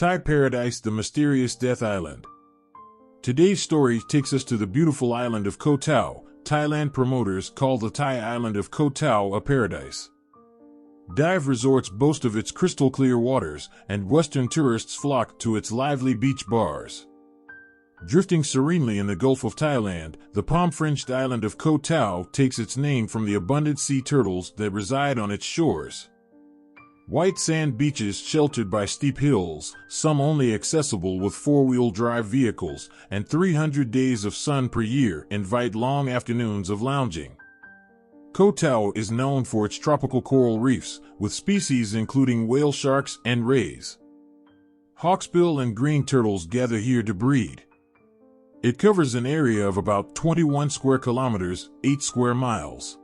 Thai Paradise, the mysterious Death Island. Today's story takes us to the beautiful island of Koh Tao, Thailand. Promoters call the Thai island of Koh Tao a paradise. Dive resorts boast of its crystal-clear waters, and Western tourists flock to its lively beach bars. Drifting serenely in the Gulf of Thailand, the palm-fringed island of Koh Tao takes its name from the abundant sea turtles that reside on its shores. White sand beaches sheltered by steep hills, some only accessible with four-wheel drive vehicles, and 300 days of sun per year invite long afternoons of lounging. Koh Tao is known for its tropical coral reefs, with species including whale sharks and rays. Hawksbill and green turtles gather here to breed. It covers an area of about 21 square kilometers, 8 square miles.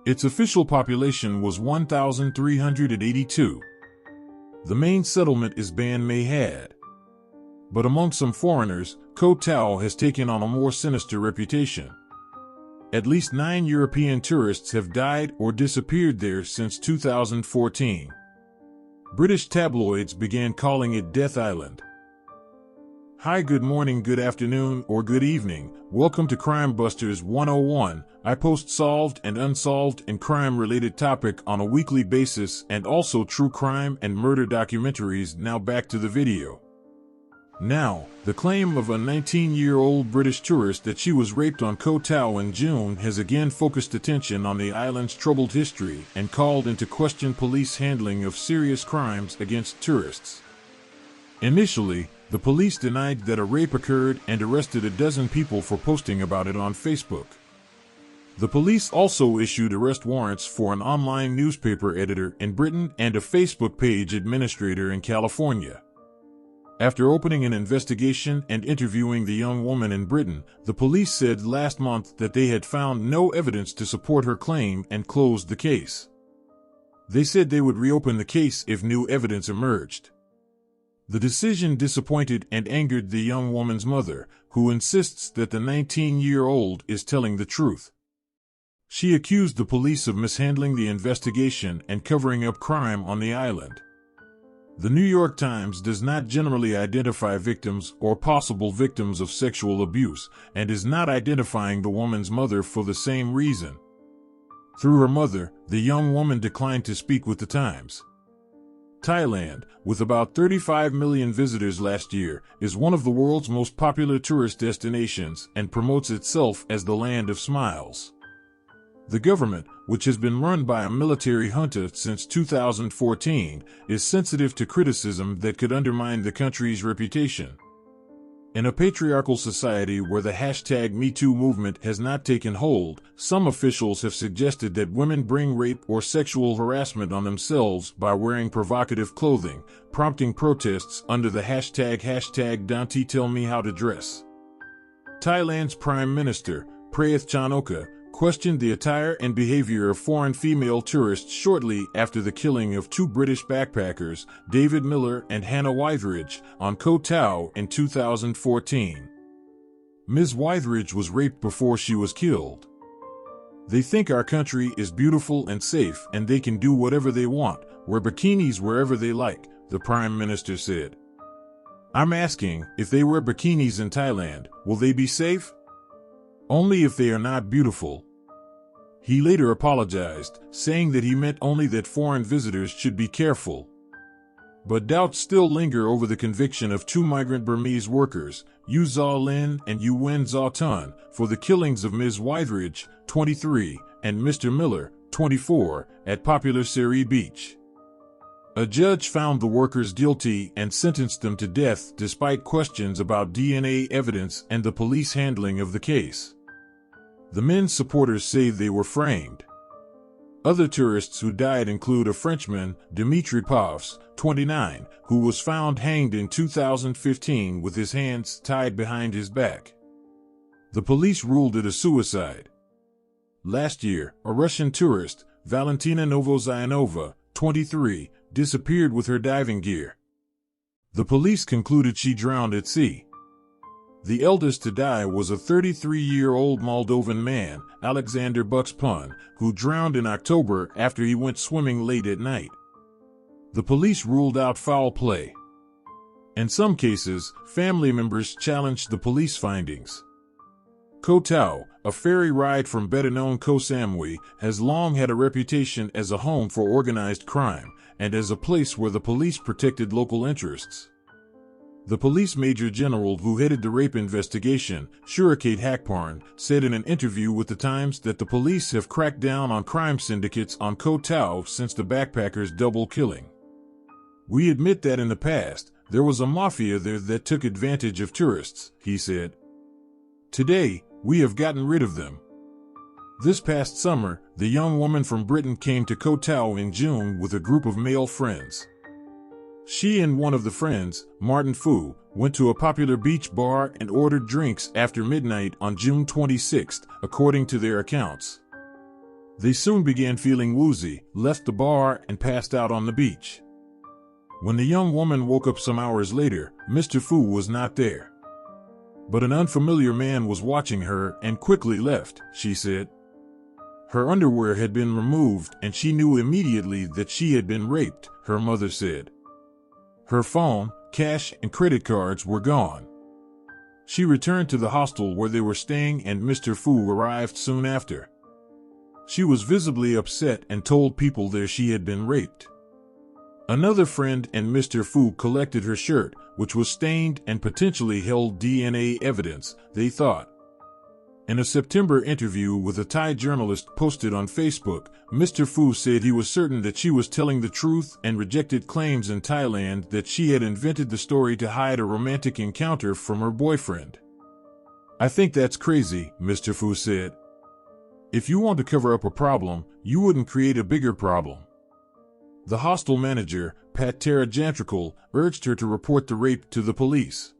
Its official population was 1,382. The main settlement is Ban Mae Had. But among some foreigners, Koh Tao has taken on a more sinister reputation. At least 9 European tourists have died or disappeared there since 2014. British tabloids began calling it Death Island. Hi, good morning, good afternoon, or good evening. Welcome to Crime Busters 101. I post solved and unsolved and crime-related topic on a weekly basis, and also true crime and murder documentaries. Now back to the video. Now, the claim of a 19-year-old British tourist that she was raped on Koh Tao in June has again focused attention on the island's troubled history and called into question police handling of serious crimes against tourists. Initially, the police denied that a rape occurred and arrested a dozen people for posting about it on Facebook. The police also issued arrest warrants for an online newspaper editor in Britain and a Facebook page administrator in California. After opening an investigation and interviewing the young woman in Britain, the police said last month that they had found no evidence to support her claim and closed the case. They said they would reopen the case if new evidence emerged. The decision disappointed and angered the young woman's mother, who insists that the 19-year-old is telling the truth. She accused the police of mishandling the investigation and covering up crime on the island. The New York Times does not generally identify victims or possible victims of sexual abuse, and is not identifying the woman's mother for the same reason. Through her mother, the young woman declined to speak with the Times. Thailand, with about 35 million visitors last year, is one of the world's most popular tourist destinations and promotes itself as the land of smiles. The government, which has been run by a military junta since 2014, is sensitive to criticism that could undermine the country's reputation. In a patriarchal society where the #MeToo movement has not taken hold, some officials have suggested that women bring rape or sexual harassment on themselves by wearing provocative clothing, prompting protests under the hashtag Don't Tell Me How to Dress. Thailand's Prime Minister, Prayuth Chan-o-cha, questioned the attire and behavior of foreign female tourists shortly after the killing of two British backpackers, David Miller and Hannah Withridge, on Koh Tao in 2014. Ms. Withridge was raped before she was killed. They think our country is beautiful and safe and they can do whatever they want, wear bikinis wherever they like, the Prime Minister said. I'm asking, if they wear bikinis in Thailand, will they be safe? Only if they are not beautiful. He later apologized, saying that he meant only that foreign visitors should be careful. But doubts still linger over the conviction of two migrant Burmese workers, Yu Zaw Lin and Yu Wen Zaw Tun, for the killings of Ms. Withridge, 23, and Mr. Miller, 24, at popular Seri Beach. A judge found the workers guilty and sentenced them to death despite questions about DNA evidence and the police handling of the case. The men's supporters say they were framed. Other tourists who died include a Frenchman, Dimitri Pavs, 29, who was found hanged in 2015 with his hands tied behind his back. The police ruled it a suicide. Last year, a Russian tourist, Valentina Novozianova, 23, disappeared with her diving gear. The police concluded she drowned at sea. The eldest to die was a 33-year-old Moldovan man, Alexander Buxpun, who drowned in October after he went swimming late at night. The police ruled out foul play. In some cases, family members challenged the police findings. Koh Tao, a ferry ride from better-known Koh Samui, has long had a reputation as a home for organized crime and as a place where the police protected local interests. The police major general who headed the rape investigation, Surikate Hakparn, said in an interview with The Times that the police have cracked down on crime syndicates on Koh Tao since the backpackers' double killing. "We admit that in the past, there was a mafia there that took advantage of tourists," he said. "Today, we have gotten rid of them." This past summer, the young woman from Britain came to Koh Tao in June with a group of male friends. She and one of the friends, Martin Fu, went to a popular beach bar and ordered drinks after midnight on June 26, according to their accounts. They soon began feeling woozy, left the bar, and passed out on the beach. When the young woman woke up some hours later, Mr. Fu was not there. But an unfamiliar man was watching her and quickly left, she said. Her underwear had been removed and she knew immediately that she had been raped, her mother said. Her phone, cash, and credit cards were gone. She returned to the hostel where they were staying and Mr. Fu arrived soon after. She was visibly upset and told people there she had been raped. Another friend and Mr. Fu collected her shirt, which was stained and potentially held DNA evidence, they thought. In a September interview with a Thai journalist posted on Facebook, Mr. Fu said he was certain that she was telling the truth and rejected claims in Thailand that she had invented the story to hide a romantic encounter from her boyfriend. "I think that's crazy," Mr. Fu said. "If you want to cover up a problem, you wouldn't create a bigger problem." The hostel manager, Pathologists Jantrikal, urged her to report the rape to the police.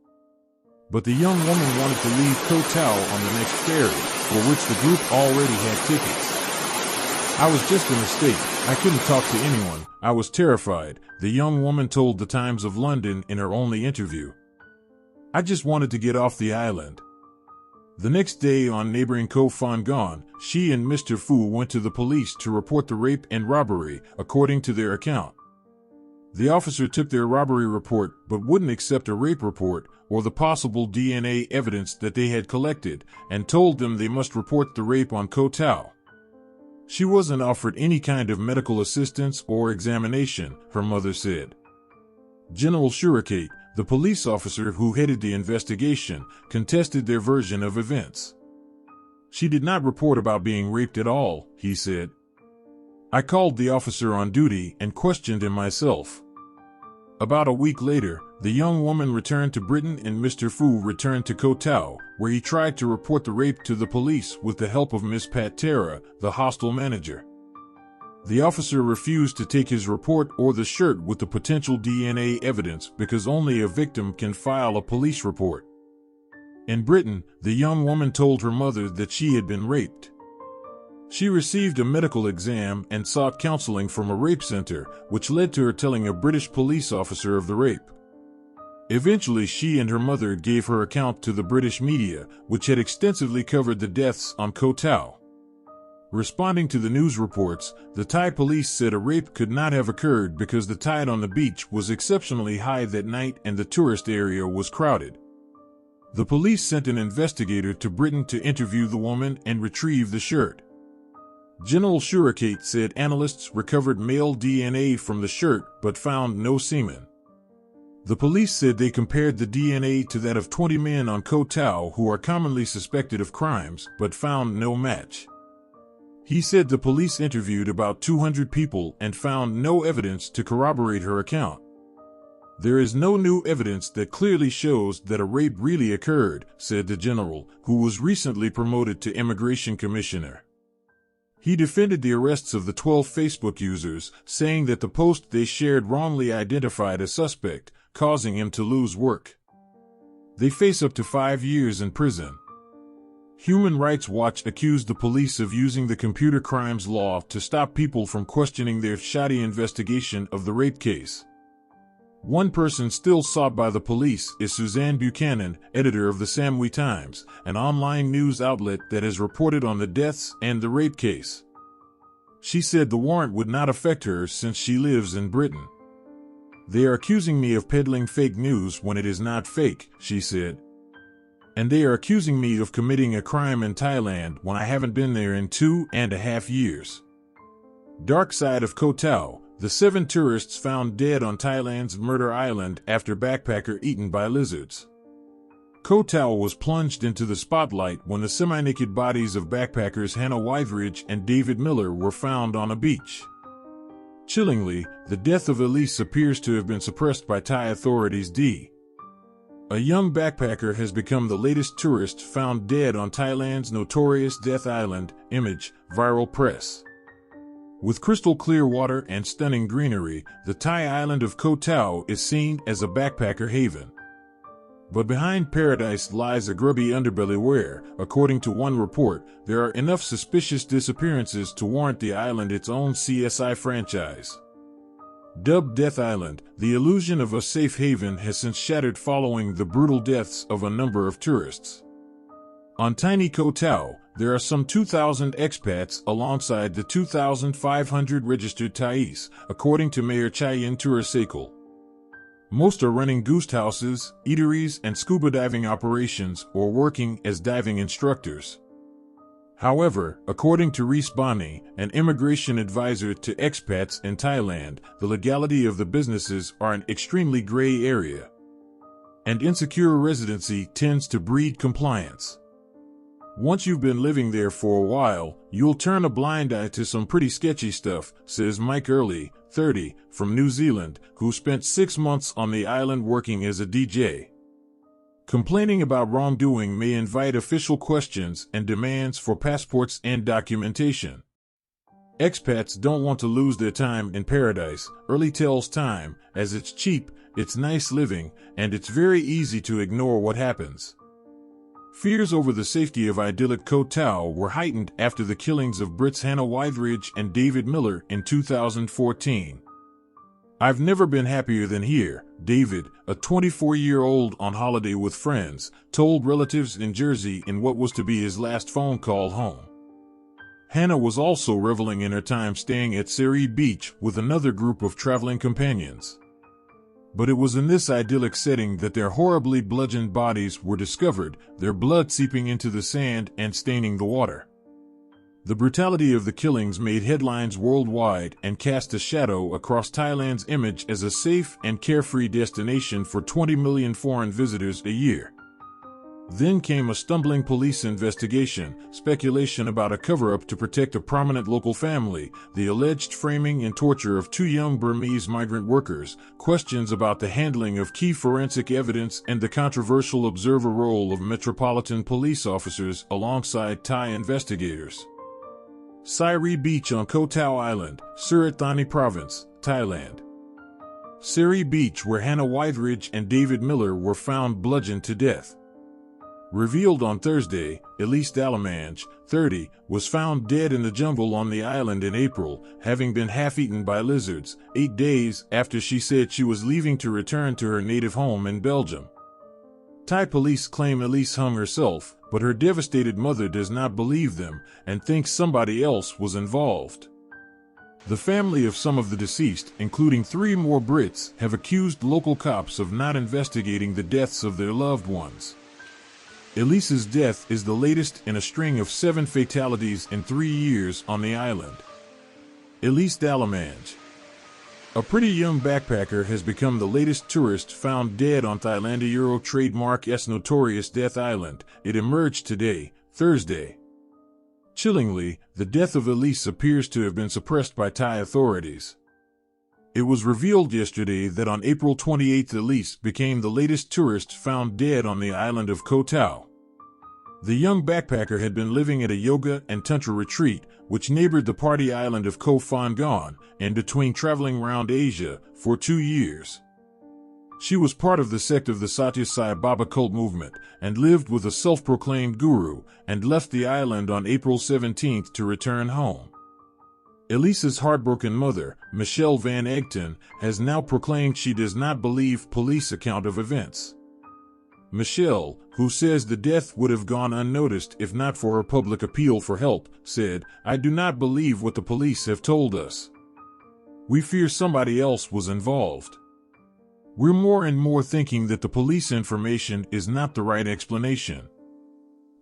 But the young woman wanted to leave Koh Tao on the next ferry, for which the group already had tickets. "I was just a mistake. I couldn't talk to anyone. I was terrified," the young woman told the Times of London in her only interview. "I just wanted to get off the island." The next day on neighboring Koh Phangan, she and Mr. Fu went to the police to report the rape and robbery, according to their account. The officer took their robbery report but wouldn't accept a rape report or the possible DNA evidence that they had collected, and told them they must report the rape on Koh Tao. She wasn't offered any kind of medical assistance or examination, her mother said. General Surikate, the police officer who headed the investigation, contested their version of events. "She did not report about being raped at all," he said. "I called the officer on duty and questioned him myself." About a week later, the young woman returned to Britain and Mr. Fu returned to Koh Tao, where he tried to report the rape to the police with the help of Miss Patera, the hostel manager. The officer refused to take his report or the shirt with the potential DNA evidence because only a victim can file a police report. In Britain, the young woman told her mother that she had been raped. She received a medical exam and sought counseling from a rape center, which led to her telling a British police officer of the rape. Eventually, she and her mother gave her account to the British media, which had extensively covered the deaths on Koh Tao. Responding to the news reports, the Thai police said a rape could not have occurred because the tide on the beach was exceptionally high that night and the tourist area was crowded. The police sent an investigator to Britain to interview the woman and retrieve the shirt. General Surikate said analysts recovered male DNA from the shirt but found no semen. The police said they compared the DNA to that of 20 men on Koh Tao who are commonly suspected of crimes but found no match. He said the police interviewed about 200 people and found no evidence to corroborate her account. "There is no new evidence that clearly shows that a rape really occurred," said the general, who was recently promoted to immigration commissioner. He defended the arrests of the 12 Facebook users, saying that the post they shared wrongly identified a suspect, causing him to lose work. They face up to 5 years in prison. Human Rights Watch accused the police of using the computer crimes law to stop people from questioning their shoddy investigation of the rape case. One person still sought by the police is Suzanne Buchanan, editor of the Samui Times, an online news outlet that has reported on the deaths and the rape case. She said the warrant would not affect her since she lives in Britain. "They are accusing me of peddling fake news when it is not fake," she said. "And they are accusing me of committing a crime in Thailand when I haven't been there in 2.5 years." Dark side of Koh Tao, the 7 tourists found dead on Thailand's Murder Island after backpacker eaten by lizards. Koh Tao was plunged into the spotlight when the semi-naked bodies of backpackers Hannah Withridge and David Miller were found on a beach. Chillingly, the death of Elise appears to have been suppressed by Thai authorities. A young backpacker has become the latest tourist found dead on Thailand's notorious Death Island. Image, viral press. With crystal clear water and stunning greenery, the Thai island of Koh Tao is seen as a backpacker haven. But behind paradise lies a grubby underbelly where, according to one report, there are enough suspicious disappearances to warrant the island its own CSI franchise. Dubbed Death Island, the illusion of a safe haven has since shattered following the brutal deaths of a number of tourists. On tiny Koh Tao, there are some 2,000 expats alongside the 2,500 registered Thais, according to Mayor Chayan Turasekul. Most are running ghost houses, eateries, and scuba diving operations or working as diving instructors. However, according to Reese Bani, an immigration advisor to expats in Thailand, the legality of the businesses are an extremely gray area. And insecure residency tends to breed compliance. Once you've been living there for a while, you'll turn a blind eye to some pretty sketchy stuff, says Mike Early, 30, from New Zealand, who spent 6 months on the island working as a DJ. Complaining about wrongdoing may invite official questions and demands for passports and documentation. Expats don't want to lose their time in paradise, Early tells Time, as it's cheap, it's nice living, and it's very easy to ignore what happens. Fears over the safety of idyllic Koh Tao were heightened after the killings of Brits Hannah Withridge and David Miller in 2014. "I've never been happier than here," David, a 24-year-old on holiday with friends, told relatives in Jersey in what was to be his last phone call home. Hannah was also reveling in her time staying at Seri Beach with another group of traveling companions. But it was in this idyllic setting that their horribly bludgeoned bodies were discovered, their blood seeping into the sand and staining the water. The brutality of the killings made headlines worldwide and cast a shadow across Thailand's image as a safe and carefree destination for 20 million foreign visitors a year. Then came a stumbling police investigation, speculation about a cover-up to protect a prominent local family, the alleged framing and torture of 2 young Burmese migrant workers, questions about the handling of key forensic evidence and the controversial observer role of metropolitan police officers alongside Thai investigators. Seri Beach on Koh Tao Island, Surat Thani Province, Thailand. Seri Beach where Hannah Withridge and David Miller were found bludgeoned to death. Revealed on Thursday, Elise Dalamange, 30, was found dead in the jungle on the island in April, having been half-eaten by lizards, 8 days after she said she was leaving to return to her native home in Belgium. Thai police claim Elise hung herself, but her devastated mother does not believe them and thinks somebody else was involved. The family of some of the deceased, including 3 more Brits, have accused local cops of not investigating the deaths of their loved ones. Elise's death is the latest in a string of 7 fatalities in 3 years on the island. Elise Dalamange. A pretty young backpacker has become the latest tourist found dead on Thailandia Euro trademark's notorious Death Island. It emerged today, Thursday. Chillingly, the death of Elise appears to have been suppressed by Thai authorities. It was revealed yesterday that on April 28 Elise became the latest tourist found dead on the island of Koh Tao. The young backpacker had been living at a yoga and tantra retreat, which neighbored the party island of Koh Phangan, in between traveling around Asia, for 2 years. She was part of the sect of the Satya Sai Baba cult movement, and lived with a self-proclaimed guru, and left the island on April 17 to return home. Elise's heartbroken mother, Michelle Van Egton, has now proclaimed she does not believe police account of events. Michelle, who says the death would have gone unnoticed if not for her public appeal for help, said, "I do not believe what the police have told us. We fear somebody else was involved. We're more and more thinking that the police information is not the right explanation.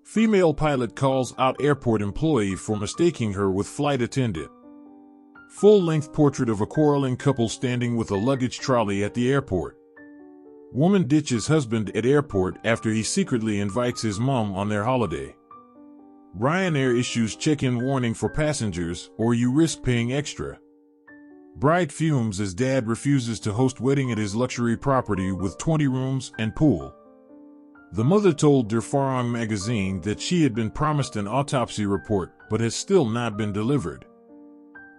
Female pilot calls out airport employee for mistaking her with flight attendant. Full-length portrait of a quarreling couple standing with a luggage trolley at the airport. Woman ditches husband at airport after he secretly invites his mom on their holiday. Ryanair issues check-in warning for passengers, or you risk paying extra. Bride fumes as dad refuses to host wedding at his luxury property with 20 rooms and pool. The mother told Der Farang magazine that she had been promised an autopsy report but has still not been delivered.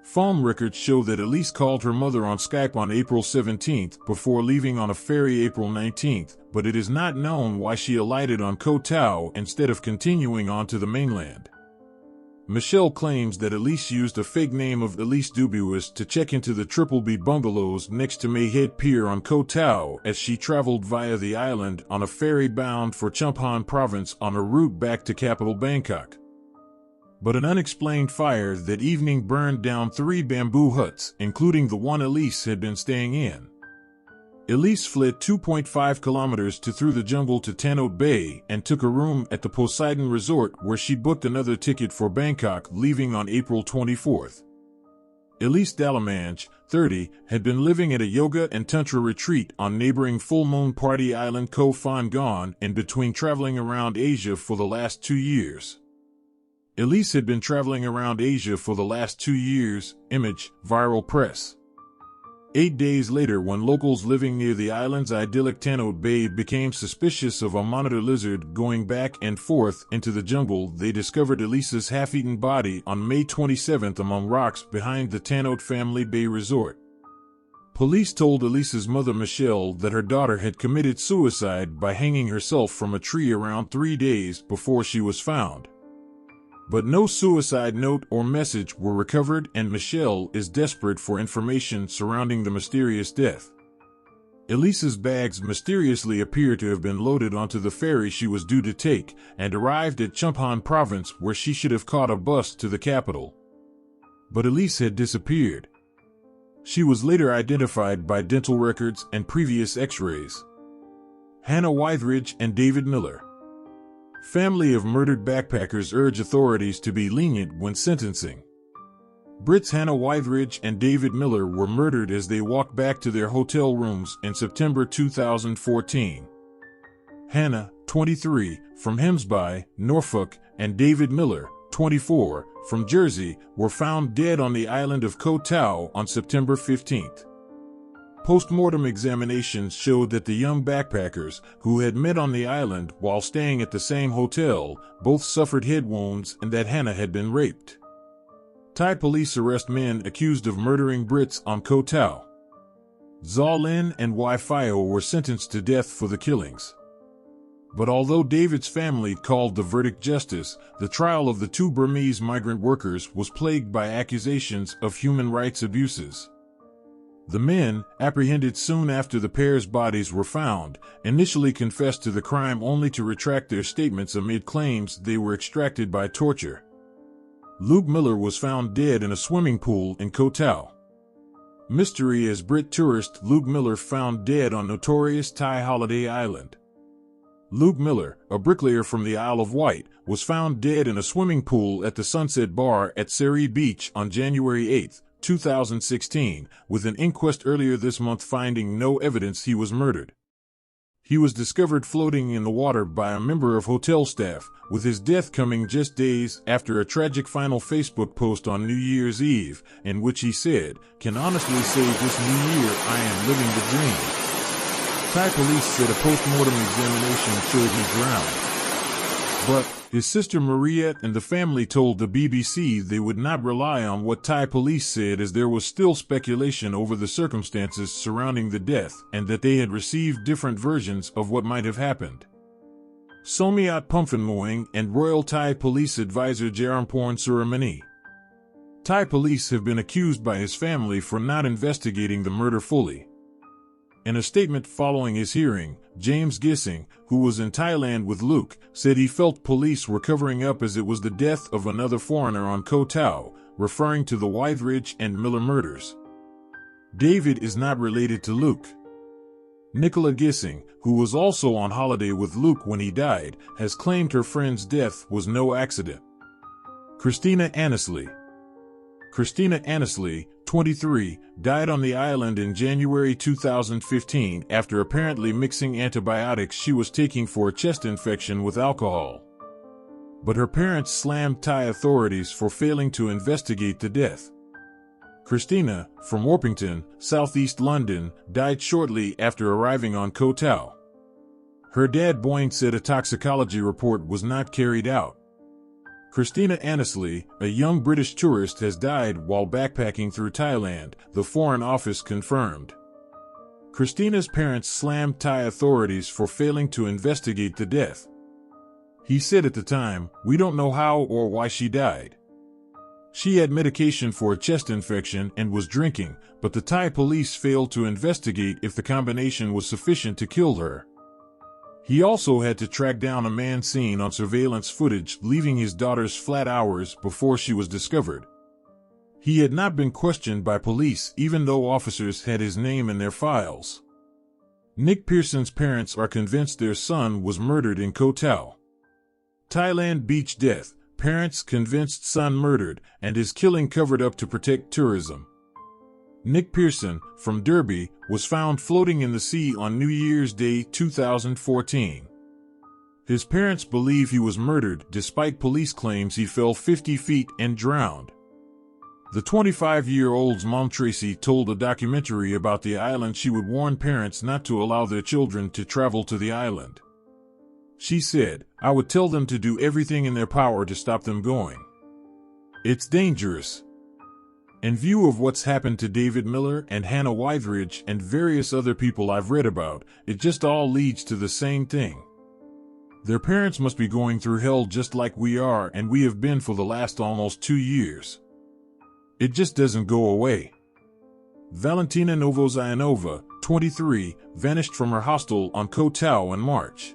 Phone records show that Elise called her mother on Skype on April 17th before leaving on a ferry April 19th, but it is not known why she alighted on Koh Tao instead of continuing on to the mainland. Michelle claims that Elise used a fake name of Elise Dubuis to check into the Triple B bungalows next to Mayhead Pier on Koh Tao as she traveled via the island on a ferry bound for Chumphan province on a route back to capital Bangkok. But an unexplained fire that evening burned down 3 bamboo huts, including the one Elise had been staying in. Elise fled 2.5 kilometers through the jungle to Tanot Bay and took a room at the Poseidon Resort where she booked another ticket for Bangkok, leaving on April 24th. Elise Dalamange, 30, had been living at a yoga and tantra retreat on neighboring Full Moon Party Island Koh Phangan in between traveling around Asia for the last 2 years. Elise had been traveling around Asia for the last 2 years, image, viral press. 8 days later, when locals living near the island's idyllic Tanot Bay became suspicious of a monitor lizard going back and forth into the jungle, they discovered Elise's half-eaten body on May 27th among rocks behind the Tanot Family Bay Resort. Police told Elise's mother Michelle that her daughter had committed suicide by hanging herself from a tree around 3 days before she was found. But no suicide note or message were recovered, and Michelle is desperate for information surrounding the mysterious death. Elise's bags mysteriously appear to have been loaded onto the ferry she was due to take and arrived at Chumphan province, where she should have caught a bus to the capital. But Elise had disappeared. She was later identified by dental records and previous x-rays. Hannah Wytheridge and David Miller. Family of murdered backpackers urge authorities to be lenient when sentencing. Brits Hannah Wytheridge and David Miller were murdered as they walked back to their hotel rooms in September 2014. Hannah, 23, from Hemsby, Norfolk, and David Miller, 24, from Jersey, were found dead on the island of Koh Tao on September 15th. Post-mortem examinations showed that the young backpackers, who had met on the island while staying at the same hotel, both suffered head wounds and that Hannah had been raped. Thai police arrest men accused of murdering Brits on Koh Tao. Zaw Lin and Wai Phio were sentenced to death for the killings. But although David's family called the verdict justice, the trial of the 2 Burmese migrant workers was plagued by accusations of human rights abuses. The men, apprehended soon after the pair's bodies were found, initially confessed to the crime only to retract their statements amid claims they were extracted by torture. Luke Miller was found dead in a swimming pool in Koh Tao. Mystery as Brit tourist Luke Miller found dead on notorious Thai holiday island. Luke Miller, a bricklayer from the Isle of Wight, was found dead in a swimming pool at the Sunset Bar at Seri Beach on January 8, 2016, with an inquest earlier this month finding no evidence he was murdered. He was discovered floating in the water by a member of hotel staff, with his death coming just days after a tragic final Facebook post on New Year's Eve, in which he said, "Can honestly say this new year I am living the dream." Thai police said a post-mortem examination showed he drowned. But his sister Maria and the family told the BBC they would not rely on what Thai police said, as there was still speculation over the circumstances surrounding the death and that they had received different versions of what might have happened. Somiat Pumphanmuang and Royal Thai Police Advisor Jaramporn Suramani. Thai police have been accused by his family for not investigating the murder fully. In a statement following his hearing, James Gissing, who was in Thailand with Luke, said he felt police were covering up as it was the death of another foreigner on Koh Tao, referring to the Wytheridge and Miller murders. David is not related to Luke. Nicola Gissing, who was also on holiday with Luke when he died, has claimed her friend's death was no accident. Christina Annesley. Christina Annesley, 23, died on the island in January 2015 after apparently mixing antibiotics she was taking for a chest infection with alcohol. But her parents slammed Thai authorities for failing to investigate the death. Christina, from Orpington, southeast London, died shortly after arriving on Koh Tao. Her dad Boyne said a toxicology report was not carried out. Christina Annesley, a young British tourist, has died while backpacking through Thailand, the Foreign Office confirmed. Christina's parents slammed Thai authorities for failing to investigate the death. He said at the time, "We don't know how or why she died. She had medication for a chest infection and was drinking, but the Thai police failed to investigate if the combination was sufficient to kill her." He also had to track down a man seen on surveillance footage leaving his daughter's flat hours before she was discovered. He had not been questioned by police even though officers had his name in their files. Nick Pearson's parents are convinced their son was murdered in Koh Tao. Thailand beach death, parents convinced son murdered, and his killing covered up to protect tourism. Nick Pearson, from Derby, was found floating in the sea on New Year's Day 2014. His parents believe he was murdered despite police claims he fell 50 feet and drowned. The 25-year-old's mom Tracy told a documentary about the island she would warn parents not to allow their children to travel to the island. She said, "I would tell them to do everything in their power to stop them going. It's dangerous." In view of what's happened to David Miller and Hannah Withridge and various other people I've read about, it just all leads to the same thing. Their parents must be going through hell just like we are, and we have been for the last almost 2 years. It just doesn't go away. Valentina Novozianova, 23, vanished from her hostel on Koh Tao in March.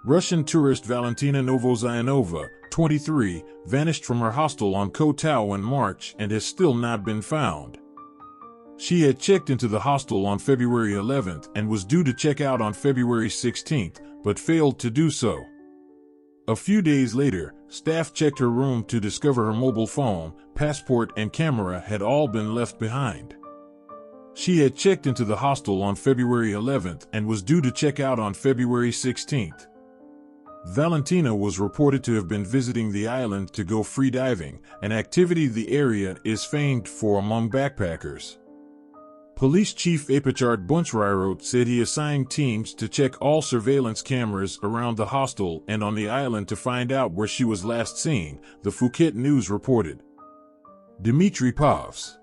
Russian tourist Valentina Novozianova, 23, vanished from her hostel on Koh Tao in March and has still not been found. She had checked into the hostel on February 11th and was due to check out on February 16th, but failed to do so. A few days later, staff checked her room to discover her mobile phone, passport, and camera had all been left behind. She had checked into the hostel on February 11th and was due to check out on February 16th. Valentina was reported to have been visiting the island to go free diving, an activity the area is famed for among backpackers. Police Chief Apachart Bunchrairot said he assigned teams to check all surveillance cameras around the hostel and on the island to find out where she was last seen, the Phuket News reported. Dimitri Pavs.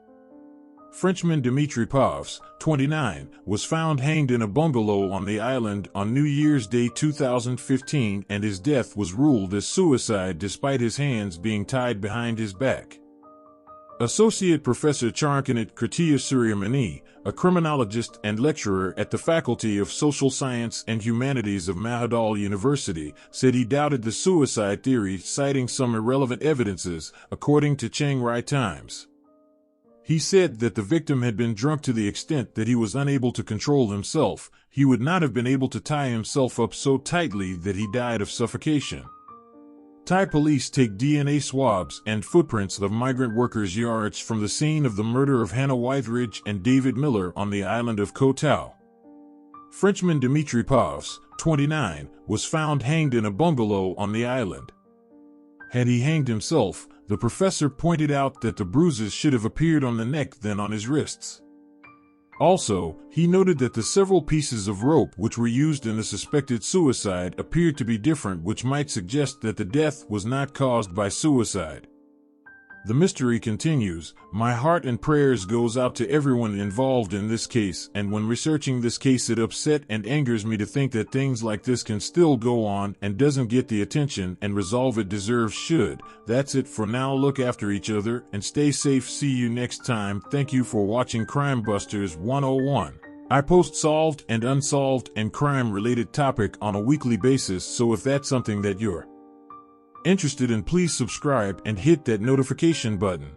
Frenchman Dimitri Pavs, 29, was found hanged in a bungalow on the island on New Year's Day 2015, and his death was ruled as suicide despite his hands being tied behind his back. Associate Professor Charnkanit Kritiya Suryamani, a criminologist and lecturer at the Faculty of Social Science and Humanities of Mahidol University, said he doubted the suicide theory, citing some irrelevant evidences, according to Chiang Rai Times. He said that the victim had been drunk to the extent that he was unable to control himself. He would not have been able to tie himself up so tightly that he died of suffocation. Thai police take DNA swabs and footprints of migrant workers' yards from the scene of the murder of Hannah Withridge and David Miller on the island of Koh Tao. Frenchman Dimitri Pavs, 29, was found hanged in a bungalow on the island. Had he hanged himself, the professor pointed out that the bruises should have appeared on the neck than on his wrists. Also, he noted that the several pieces of rope which were used in the suspected suicide appeared to be different, which might suggest that the death was not caused by suicide. The mystery continues. My heart and prayers goes out to everyone involved in this case, and when researching this case it upset and angers me to think that things like this can still go on and doesn't get the attention and resolve it deserves should. That's it for now. Look after each other and stay safe. See you next time. Thank you for watching Crime Busters 101. I post solved and unsolved and crime-related topic on a weekly basis, so if that's something that you're interested in, please subscribe and hit that notification button.